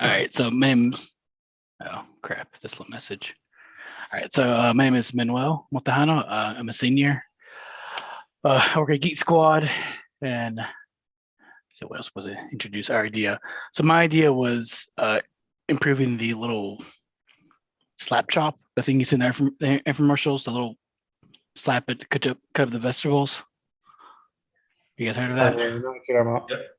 All right, so my name. Oh crap! This little message. All right, so my name is Manuel Montejano. I'm a senior. I work at Geek Squad, and so what else was it? Introduce our idea. So my idea was improving the little slap chop. The thing you see in the infomercials, the little slap it, cut up the vegetables. You guys heard of that? I know what you're talking about. Yep.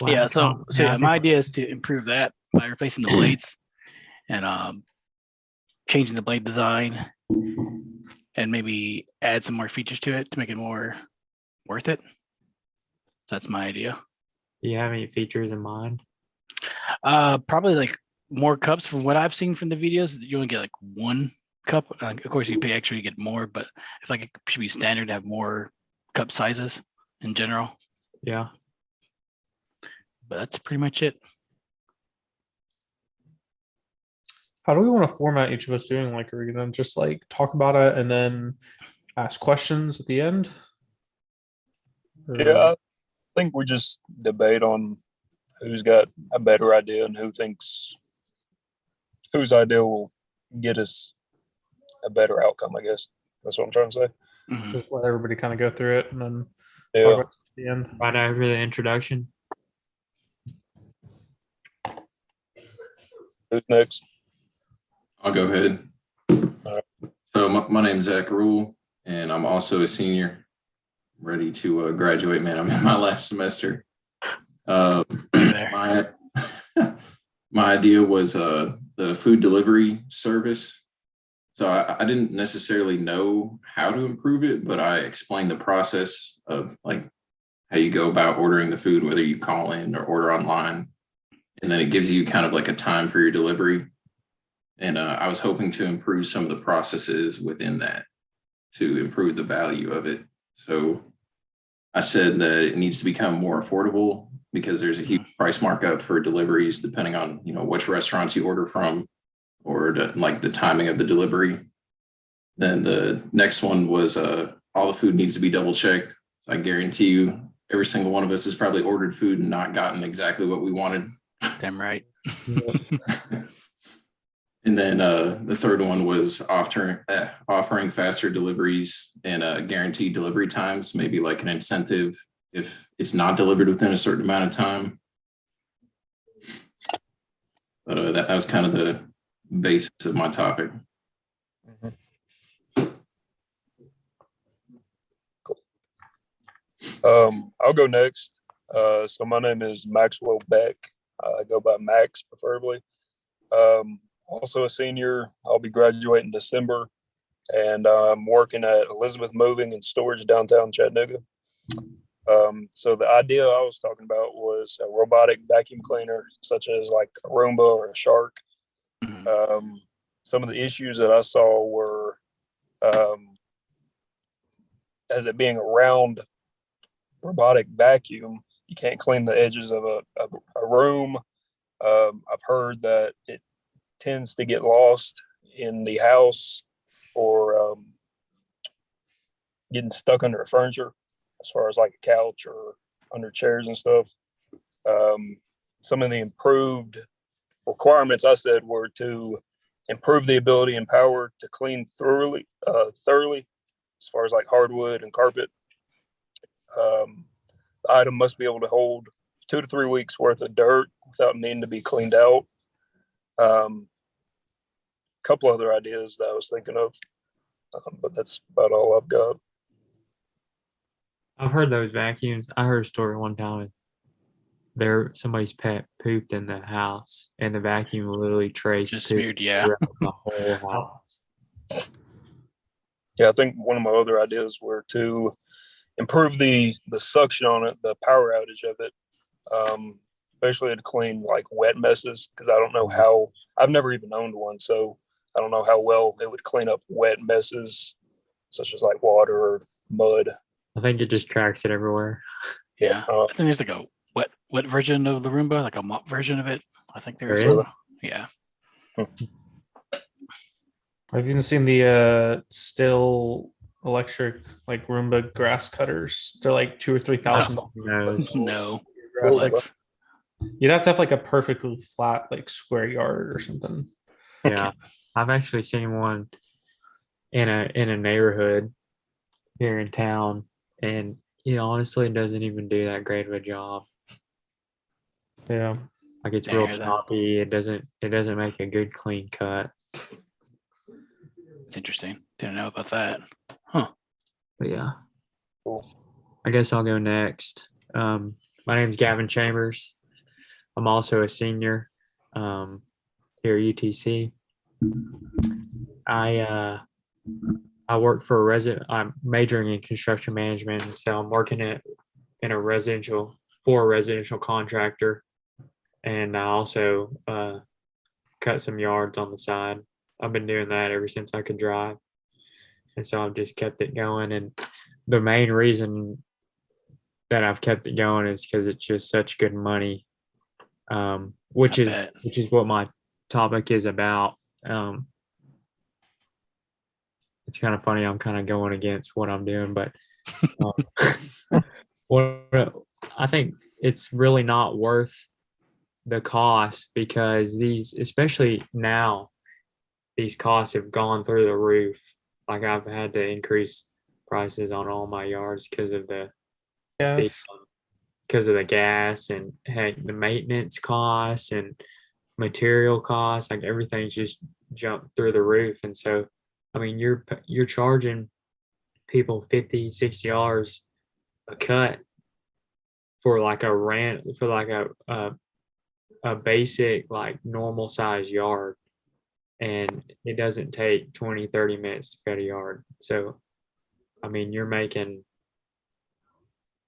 Yeah. So yeah, my idea is to improve that by replacing the blades and changing the blade design and maybe add some more features to it to make it more worth it. That's my idea. Do you have any features in mind? Probably like more cups. From what I've seen from the videos, you only get like one cup. Of course, you pay extra, you get more, but I feel like it should be standard to have more cup sizes in general. Yeah. But that's pretty much it. How do we want to format each of us doing? Like, are we gonna just like talk about it and then ask questions at the end? Yeah, I think we just debate on who's got a better idea and who thinks whose idea will get us a better outcome, I guess. That's what I'm trying to say. Mhm. Just let everybody kind of go through it and then talk Yeah. about it at the end. Right over the introduction. Who's next? I'll go ahead. Alright. So my name's Zach Rule, and I'm also a senior, ready to graduate. Man, I'm in my last semester. My idea was the food delivery service. So I didn't necessarily know how to improve it, but I explained the process of like how you go about ordering the food, whether you call in or order online. And then it gives you kind of like a time for your delivery. And I was hoping to improve some of the processes within that to improve the value of it. So I said that it needs to become more affordable because there's a huge price markup for deliveries depending on, which restaurants you order from or the timing of the delivery. Then the next one was all the food needs to be double checked. So I guarantee you every single one of us has probably ordered food and not gotten exactly what we wanted. Damn right. And then the third one was offering faster deliveries and guaranteed delivery times, maybe like an incentive if it's not delivered within a certain amount of time. But that was kind of the basis of my topic. Cool. I'll go next. So my name is Maxwell Beck. I go by Max preferably. Also a senior. I'll be graduating December, and I'm working at Elizabeth Moving and Storage downtown Chattanooga. So the idea I was talking about was a robotic vacuum cleaner, such as like a Roomba or a Shark. Some of the issues that I saw were, as it being a round robotic vacuum, you can't clean the edges of a room. I've heard that it tends to get lost in the house or getting stuck under furniture, as far as like a couch or under chairs and stuff. Some of the improved requirements I said were to improve the ability and power to clean thoroughly, as far as like hardwood and carpet. The item must be able to hold 2 to 3 weeks worth of dirt without needing to be cleaned out. Couple other ideas that I was thinking of, but that's about all I've got. I've heard those vacuums. I heard a story one time. Somebody's pet pooped in the house, and the vacuum literally traced Just to smeared, yeah. the whole house. Yeah, I think one of my other ideas were to improve the suction on it, the power outage of it, especially to clean like wet messes, because I don't know how, I've never even owned one, so I don't know how well it would clean up wet messes, such as like water or mud. I think it just tracks it everywhere. Yeah. I think there's like a wet version of the Roomba, like a mop version of it. I think there's Really? yeah. I've even seen the still electric like Roomba grass cutters. They're like $2,000 or $3,000. No. No. Grass. Cool. Six. You'd have to have like a perfectly flat, like square yard or something. Yeah, I've actually seen one in a neighborhood here in town, and it honestly doesn't even do that great of a job. Yeah. Like it's Didn't real hear that. choppy. It doesn't make a good clean cut. It's interesting. Didn't know about that. But yeah, Cool. I guess I'll go next. My name's Gavin Chambers. I'm also a senior here at UTC. I work for a resident. I'm majoring in construction management, so I'm working in a residential contractor, and I also cut some yards on the side. I've been doing that ever since I could drive, and so I've just kept it going. And the main reason that I've kept it going is because it's just such good money, which I is bet. which is what my topic is about. It's kind of funny. I'm kind of going against what I'm doing, but what I think it's really not worth the cost because these, especially now, these costs have gone through the roof. Like I've had to increase prices on all my yards because of the Yes. gas and heck, the maintenance costs and material costs. Like everything's just jumped through the roof, and so I mean you're charging people $50-$60 a cut for like a rent for like a basic like normal size yard, and it doesn't take 20-30 minutes to cut a yard. So I mean you're making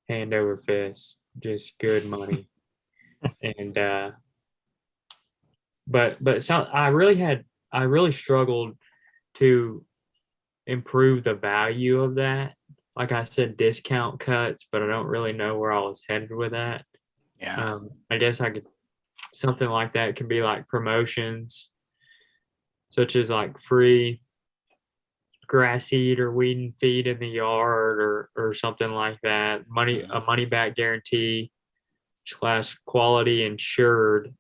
hand over fist just good money. And but some I really struggled to improve the value of that. Like I said, discount cuts, but I don't really know where I was headed with that. Yeah. I guess I could something like that can be like promotions, such as like free grass seed or weed and feed in the yard or something like that. A money back guarantee / quality insured.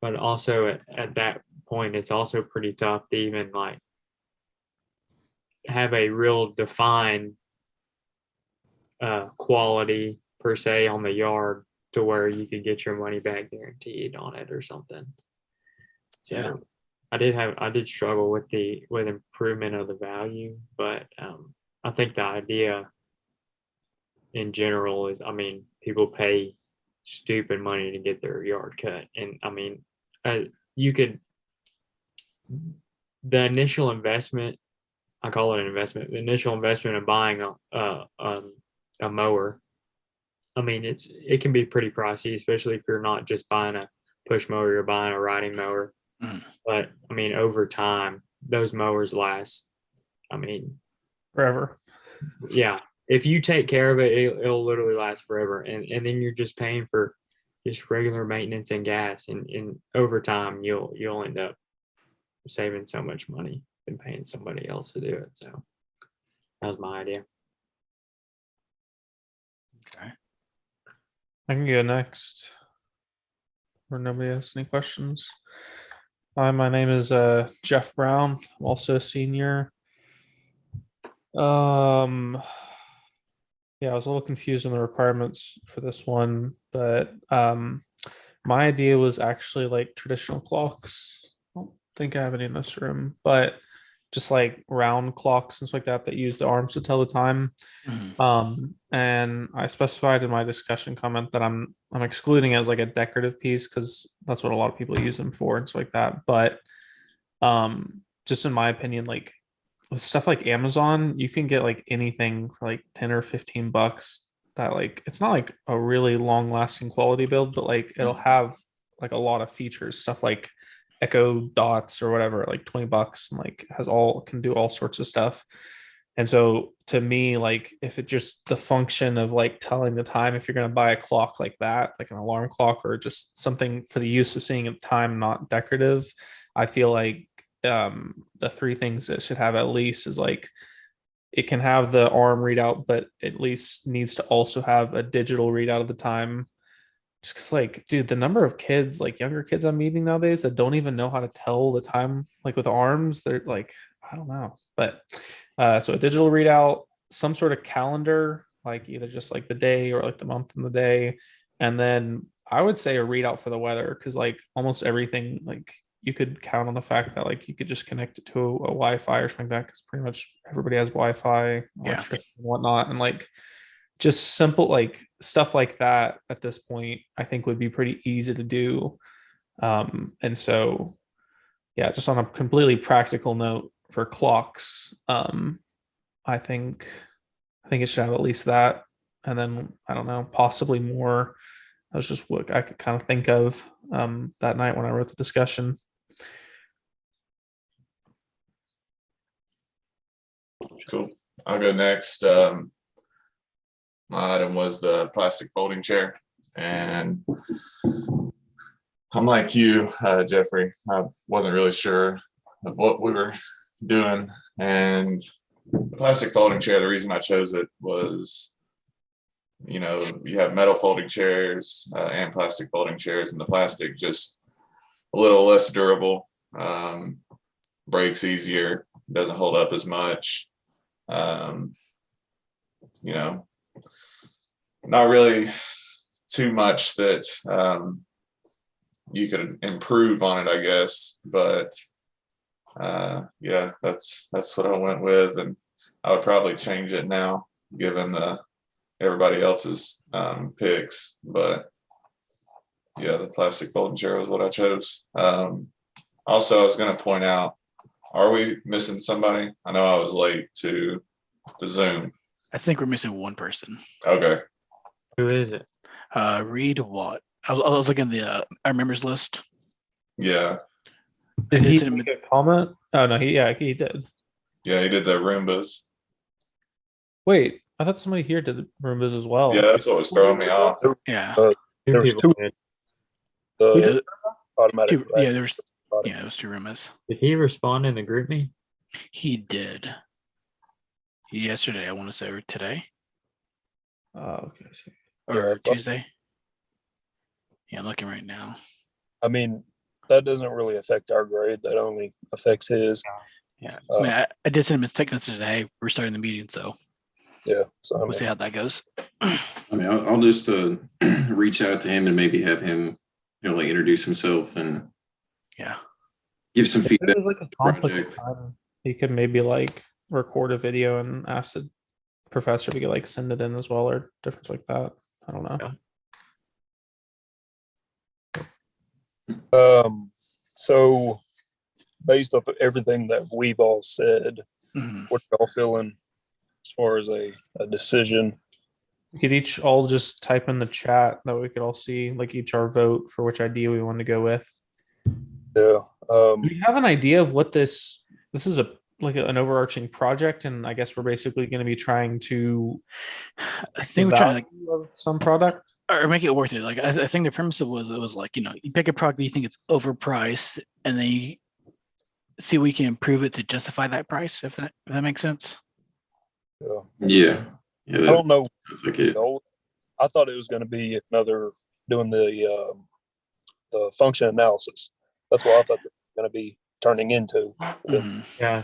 But also at that point, it's also pretty tough to even like have a real defined quality per se on the yard to where you could get your money back guaranteed on it or something. So Yeah. I did struggle with improvement of the value, but I think the idea in general is, I mean, people pay stupid money to get their yard cut, and I mean, you could the initial investment. I call it an investment. The initial investment of buying a mower. I mean, it can be pretty pricey, especially if you're not just buying a push mower, you're buying a riding mower. Mhm. But I mean, over time, those mowers last. I mean, Forever. yeah, if you take care of it, it'll literally last forever. And then you're just paying for just regular maintenance and gas. And over time, you'll end up saving so much money than paying somebody else to do it. So that was my idea. Okay. I can go next. Or nobody has any questions. Hi, my name is Jeff Brown. I'm also a senior. Yeah, I was a little confused on the requirements for this one, but my idea was actually like traditional clocks. I don't think I have any in this room, but just like round clocks and stuff like that that use the arms to tell the time. Mhm. And I specified in my discussion comment that I'm excluding it as like a decorative piece because that's what a lot of people use them for and stuff like that. But just in my opinion, like with stuff like Amazon, you can get like anything for like 10 or 15 bucks that like it's not like a really long lasting quality build, but like it'll have like a lot of features, stuff like Echo Dots or whatever, like 20 bucks and like can do all sorts of stuff. And so to me, like if it just the function of like telling the time, if you're going to buy a clock like that, like an alarm clock or just something for the use of seeing time, not decorative, I feel like the three things that should have at least is like it can have the arm readout, but at least needs to also have a digital readout of the time just because, like, dude, the number of kids, like younger kids I'm meeting nowadays that don't even know how to tell the time, like with arms, they're like, I don't know. But so a digital readout, some sort of calendar, like either just like the day or like the month and the day. And then I would say a readout for the weather, because like almost everything, like you could count on the fact that like you could just connect it to a Wi-Fi or something like that, because pretty much everybody has Wi-Fi, electricity and whatnot. And like just simple like stuff like that at this point, I think would be pretty easy to do. And so yeah, just on a completely practical note for clocks, I think it should have at least that. And then I don't know, possibly more. That was just what I could kind of think of that night when I wrote the discussion. Cool. I'll go next. My item was the plastic folding chair. And I'm like you, Jeffrey, I wasn't really sure of what we were doing. And the plastic folding chair, the reason I chose it was, you know, you have metal folding chairs and plastic folding chairs, and the plastic just a little less durable, breaks easier, doesn't hold up as much. You know, not really too much that you could improve on it, I guess. But yeah, that's what I went with, and I would probably change it now, given the everybody else's picks. But yeah, the plastic folding chair was what I chose. Also, I was going to point out, are we missing somebody? I know I was late to the Zoom. I think we're missing one person. Okay. Who is it? Reed Watt. I was looking at the our members list. Yeah. Did did he send him make a comment? Oh no, he did. Yeah, he did the Roombas. Wait, I thought somebody here did the Roombas as well. Yeah, that's what was throwing me off. Yeah. There was people two. did. Who The did- automatic. yeah, there was it was 2 rooms. Did he respond in the group me? He did. Yesterday, I want to say, or today Oh, okay. So or Yeah, I thought- Tuesday. Yeah, I'm looking right now. I mean, that doesn't really affect our grade. That only affects his. Yeah. I mean, Uh, I did send him a text message. Hey, we're starting the meeting, so Yeah. So I we'll mean, see how that goes. I mean, I'll just reach out to him and maybe have him, you know, like introduce himself and Yeah. give some if feedback. there's like a conflict of project. time, he could maybe like record a video and ask the professor to get like send it in as well, or difference like that. I don't know. Yeah. So based off of everything that we've all said, Mhm. what y'all feeling as far as a decision? We could each all just type in the chat that we could all see like each our vote for which idea we want to go with. Yeah. Do we have an idea of what this is a like an overarching project, and I guess we're basically going to be trying to I think we're trying to value of some product. or make it worth it. Like I think the premise was it was like, you know, you pick a product that you think it's overpriced, and then you see we can improve it to justify that price. If that makes sense. Yeah. Yeah. Yeah. I That don't know. sounds like it. I thought it was going to be another doing the function analysis. That's what I thought it was going to be turning into. Mhm. Yeah,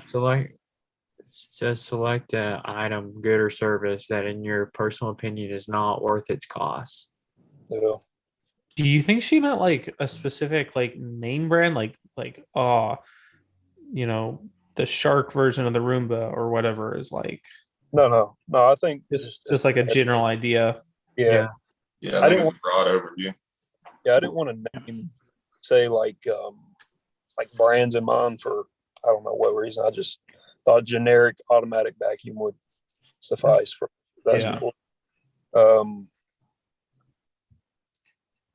select a item, good or service that in your personal opinion is not worth its cost. Yeah. Do you think she meant like a specific like name brand, like you know, the shark version of the Roomba or whatever is like No. I think just like a general idea? yeah. Yeah, I I didn't think it's a broad overview. Yeah, I didn't want to say like brands in mind for I don't know what reason. I just thought generic automatic vacuum would suffice for that's Yeah. important.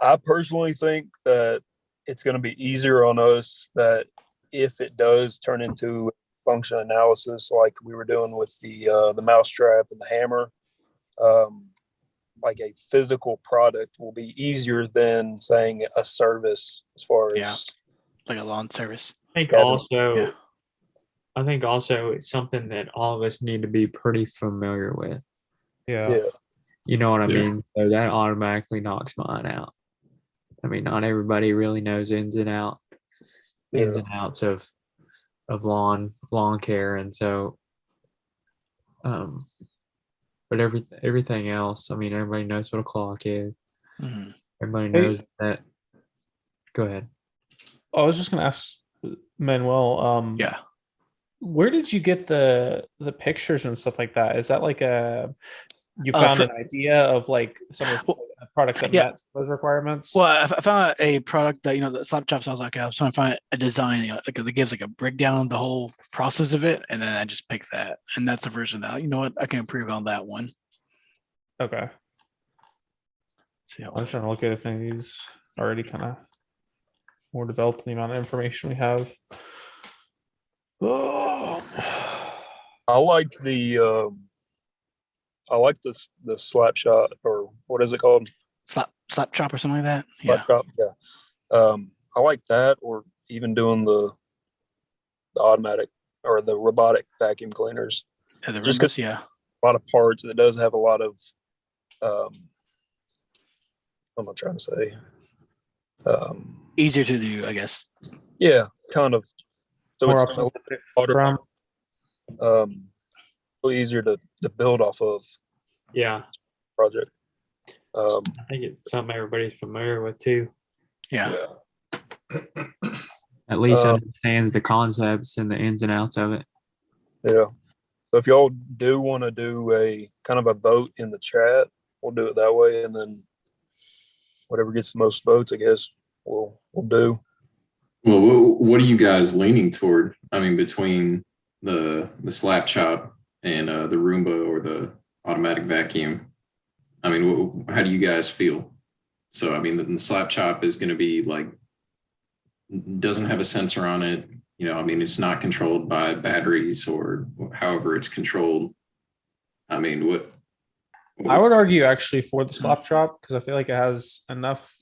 I personally think that it's going to be easier on us that if it does turn into function analysis like we were doing with the mousetrap and the hammer, like a physical product will be easier than saying a service as far as Yeah. Like a lawn service. I think Yeah, also, yeah. I think also it's something that all of us need to be pretty familiar with. Yeah. yeah. You know what I Yeah. mean? So that automatically knocks mine out. I mean, not everybody really knows ins and Yeah. outs of lawn care, and so um, but everything else, I mean, everybody knows what a clock is. Mhm. Everybody Hey. knows that. Go ahead. I was just gonna ask Manuel, Yeah. where did you get the pictures and stuff like that? Is that like you Uh, found fr- an idea of like some of Well, a product that yeah. met those requirements? Well, I found a product that, the slap chops. I was like, I was trying to find a design, like that gives like a breakdown of the whole process of it. And then I just picked that. And that's the version that, I can improve on that one. Okay. So, I was trying to look at if any of these already kind of more developed in the amount of information we have. Oh. I like the the slap shot, or what is it called? slap chop or something like that. Yeah. Slap chop, yeah. I like that, or even doing the automatic or the robotic vacuum cleaners. Yeah, the Just 'cause Roombas, yeah. a lot of parts. It does have a lot of what am I trying to say? Easier to do, I guess. Yeah, kind of. So More it's options to pick water, from. a little easier to build off of Yeah, project. I think it's something everybody's familiar with too. Yeah. At least Uh, understands the concepts and the ins and outs of it. Yeah. So if y'all do want to do a kind of a vote in the chat, we'll do it that way, and then whatever gets the most votes, I guess we'll do. Well, what are you guys leaning toward? I mean, between the slap chop and the Roomba or the automatic vacuum. I mean, how do you guys feel? So, I mean, the slap chop is going to be like, doesn't have a sensor on it. I mean, it's not controlled by batteries or however it's controlled. I mean, what I would argue actually for the slap chop because I feel like it has enough.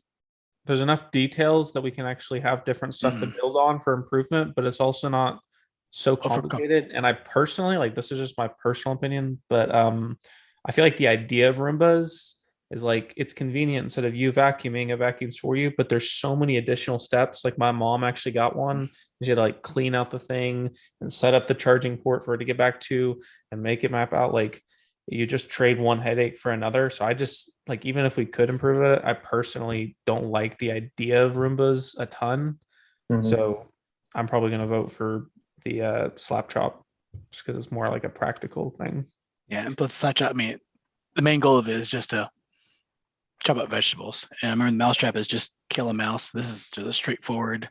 There's enough details that we can actually have different stuff to Mhm. build on for improvement, but it's also not so com- complicated. And I personally like this is just my personal opinion, but I feel like the idea of Roombas is like it's convenient instead of you vacuuming, it vacuums for you, but there's so many additional steps. Like my mom actually got one. She had to like clean out the thing and set up the charging port for it to get back to and make it map out. Like you just trade one headache for another. So I just like even if we could improve it, I personally don't like the idea of Roombas a ton. Mhm. So I'm probably gonna vote for the slap chop just because it's more like a practical thing. Yeah. And plus slap chop, I mean, the main goal of it is just to chop up vegetables. And I remember the mousetrap is just kill a mouse. This is just a straightforward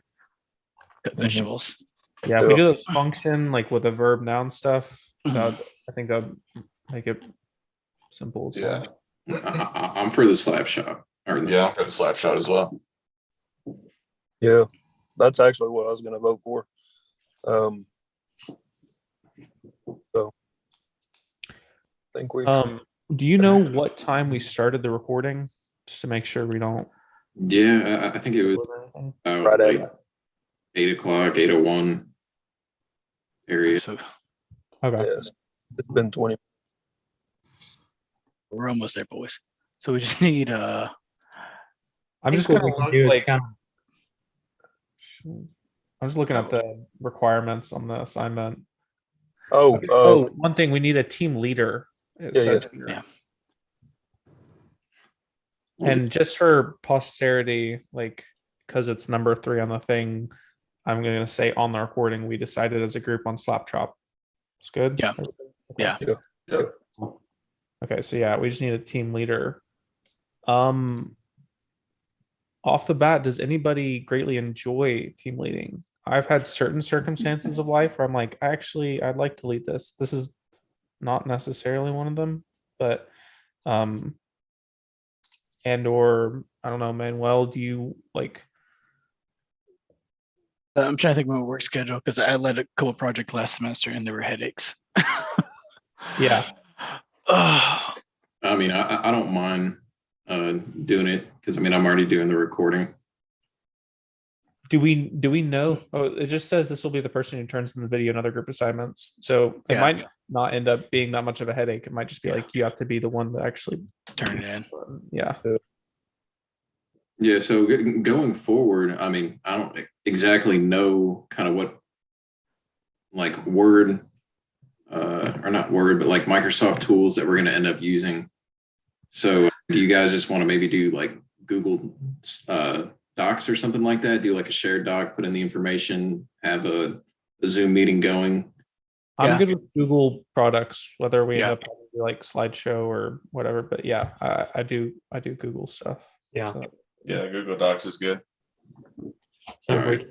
cut Mhm. vegetables. Yeah, if we do this function like with the verb noun stuff, Mhm. I think that'd make it simple as Yeah, well. I'm for the slap shop. Or yeah, I'm for the slap shot as well. Yeah, that's actually what I was going to vote for. So I think we. Do you know what time we started the recording? Just to make sure we don't Yeah, I think it was lose anything. Right at like 8:00, 8:01 area. So Okay. Yes, it's been 20. we're almost there, boys. So we just need I'm just what gonna we can look, do is like kind I'm just looking at the requirements on the assignment. Oh, Oh, one thing we need a team leader. It Yeah, says yeah. here. Yeah. And just for posterity, like because it's number 3 on the thing, I'm gonna say on the recording we decided as a group on slap chop. It's good. Yeah. Okay. Yeah. Yeah. Okay, so yeah, we just need a team leader. Off the bat, does anybody greatly enjoy team leading? I've had certain circumstances of life where I'm like, I'd like to lead this. This is not necessarily one of them, but and or I don't know, Manuel, do you like I'm trying to think of my work schedule because I led a couple projects last semester and there were headaches. Yeah. Oh, I mean, I don't mind doing it because I mean I'm already doing the recording. do we know? Oh, it just says this will be the person who turns in the video and other group assignments. So it Yeah. might not end up being that much of a headache. It might just be Yeah. like you have to be the one that actually turn it in. yeah. Yeah, so going forward, I mean, I don't exactly know kind of what like Word, or not Word, but like Microsoft tools that we're going to end up using. So do you guys just want to maybe do like Google Docs or something like that? Do like a shared doc, put in the information, have a Zoom meeting going. I'm Yeah. good with Google products, whether we end Yeah. up having to do, like slideshow or whatever. But yeah, I do Google stuff. Yeah. So, Yeah, Google Docs is good. So Alright.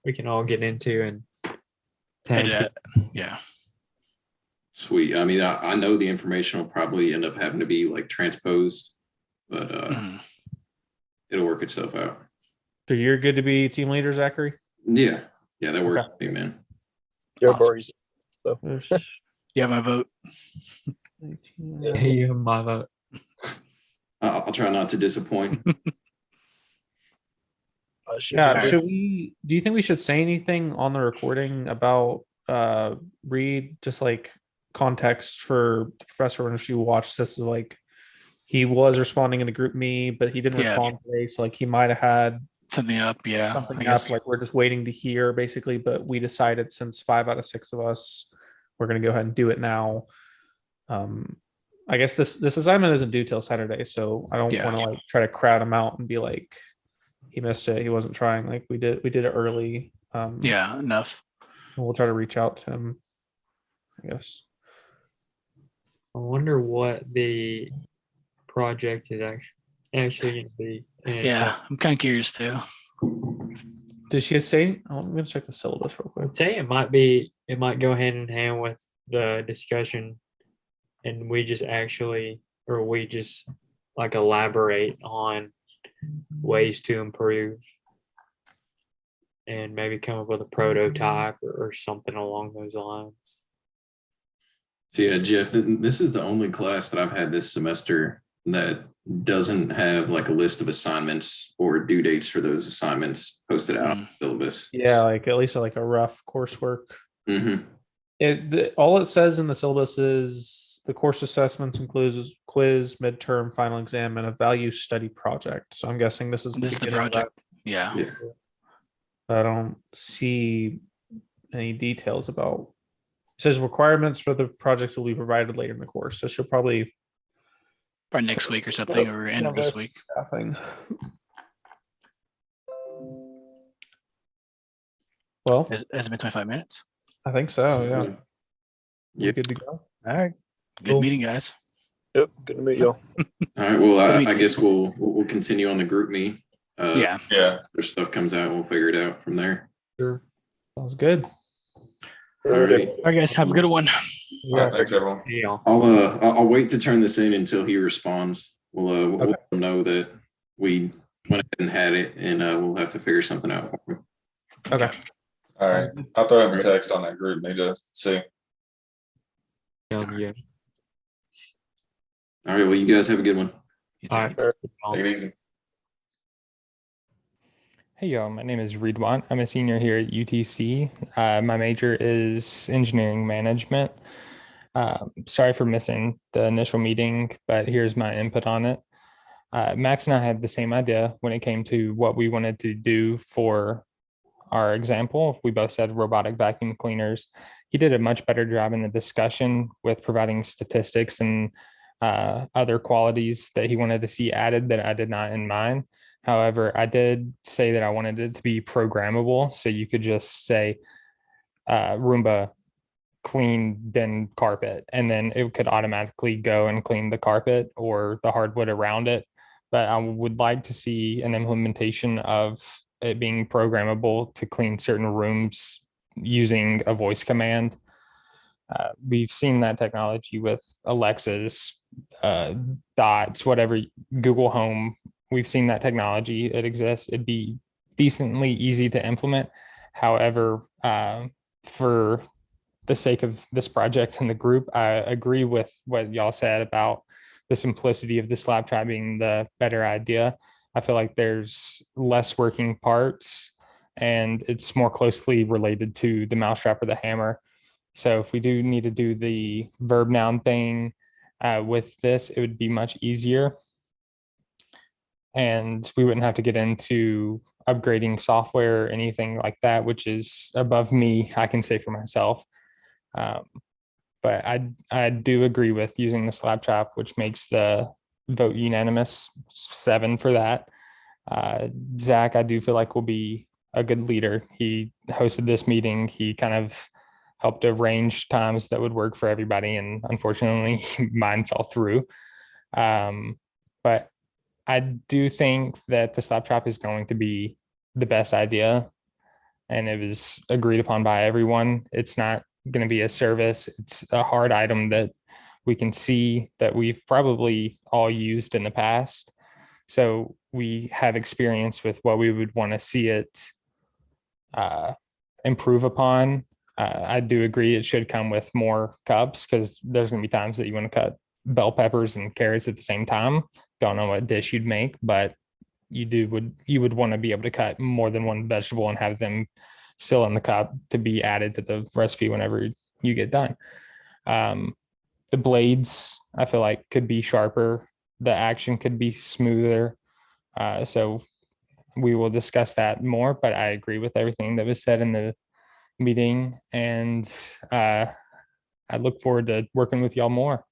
we can all get into and tag And, team. yeah. Sweet. I mean, I know the information will probably end up having to be like transposed, but Mhm. it'll work itself out. so you're good to be team leader, Zachary? Yeah. Yeah, that works for me, man. Go Awesome. for it. You have my vote. You have my vote. I'll try not to disappoint. Should Yeah, be good. should we, do you think we should say anything on the recording about Reed, just like context for the professor when she watched this, is like he was responding in a group me, but he didn't Yeah. respond today, so like he might have had Something up. Yeah. something I up, guess. like we're just waiting to hear basically, but we decided since 5 out of 6 of us, we're gonna go ahead and do it now. I guess this assignment isn't due till Saturday, so I don't Yeah. want to like try to crowd him out and be like he missed it, he wasn't trying. Like we did it early. Yeah. Enough. And we'll try to reach out to him, I guess. I wonder what the project is actually going to be. And Yeah. I'm kind of curious too. Did she say? Oh, I'm gonna check the syllabus real quick. I'd say it might go hand in hand with the discussion, and we just like elaborate on ways to improve and maybe come up with a prototype or something along those lines. So yeah, Jeff, this is the only class that I've had this semester that doesn't have like a list of assignments or due dates for those assignments posted out on the syllabus. Yeah, like at least like a rough coursework. Mm-hmm. All it says in the syllabus is the course assessments includes quiz, midterm, final exam, and a value study project. So I'm guessing this is This is the beginning of that. project. Yeah. Yeah. I don't see any details about. It says requirements for the project will be provided later in the course. So she'll probably By next week or something, or end of this week. nothing. Well, Has it been 25 minutes? I think so. Yeah, we're Yep. good to go. All right. Good Cool. meeting, guys. Yep. Good to meet y'all. All right. Well, What do I we- guess we'll continue on the group me. Yeah. Yeah. Their stuff comes out, we'll figure it out from there. Sure. Sounds good. All right. All right, guys. Have a good one. All right, thanks, everyone. Yeah. I'll wait to turn this in until he responds. We'll Okay. let him know that we went ahead and had it, and we'll have to figure something out for him. Okay. All right. I'll throw him a text on that group. Need to see. Yeah. All right. Well, you guys have a good one. You too. All right. Take it easy. Hey y'all, my name is Reed Watt. I'm a senior here at UTC. My major is engineering management. Sorry for missing the initial meeting, but here's my input on it. Max and I had the same idea when it came to what we wanted to do for our example. We both said robotic vacuum cleaners. He did a much better job in the discussion with providing statistics and other qualities that he wanted to see added that I did not in mine. However, I did say that I wanted it to be programmable. So you could just say Roomba clean bin carpet, and then it could automatically go and clean the carpet or the hardwood around it. But I would like to see an implementation of it being programmable to clean certain rooms using a voice command. We've seen that technology with Alexa's, Dots, whatever, Google Home. We've seen that technology. It exists. It'd be decently easy to implement. However, for the sake of this project and the group, I agree with what y'all said about the simplicity of the slab trap being the better idea. I feel like there's less working parts and it's more closely related to the mousetrap or the hammer. So if we do need to do the verb noun thing with this, it would be much easier. and we wouldn't have to get into upgrading software or anything like that, which is above me, I can say for myself. Um, but I do agree with using the slab chop, which makes the vote unanimous 7 for that. Zach, I do feel like will be a good leader. He hosted this meeting. He kind of helped arrange times that would work for everybody, and unfortunately, mine fell through. But I do think that the slap trap is going to be the best idea, and it was agreed upon by everyone. It's not going to be a service. It's a hard item that we can see that we've probably all used in the past. So we have experience with what we would want to see it improve upon. I do agree it should come with more cups, because there's going to be times that you want to cut bell peppers and carrots at the same time. Don't know what dish you'd make, but you would want to be able to cut more than one vegetable and have them still in the cup to be added to the recipe whenever you get done. The blades, I feel like, could be sharper. The action could be smoother. So we will discuss that more, but I agree with everything that was said in the meeting, and I look forward to working with y'all more.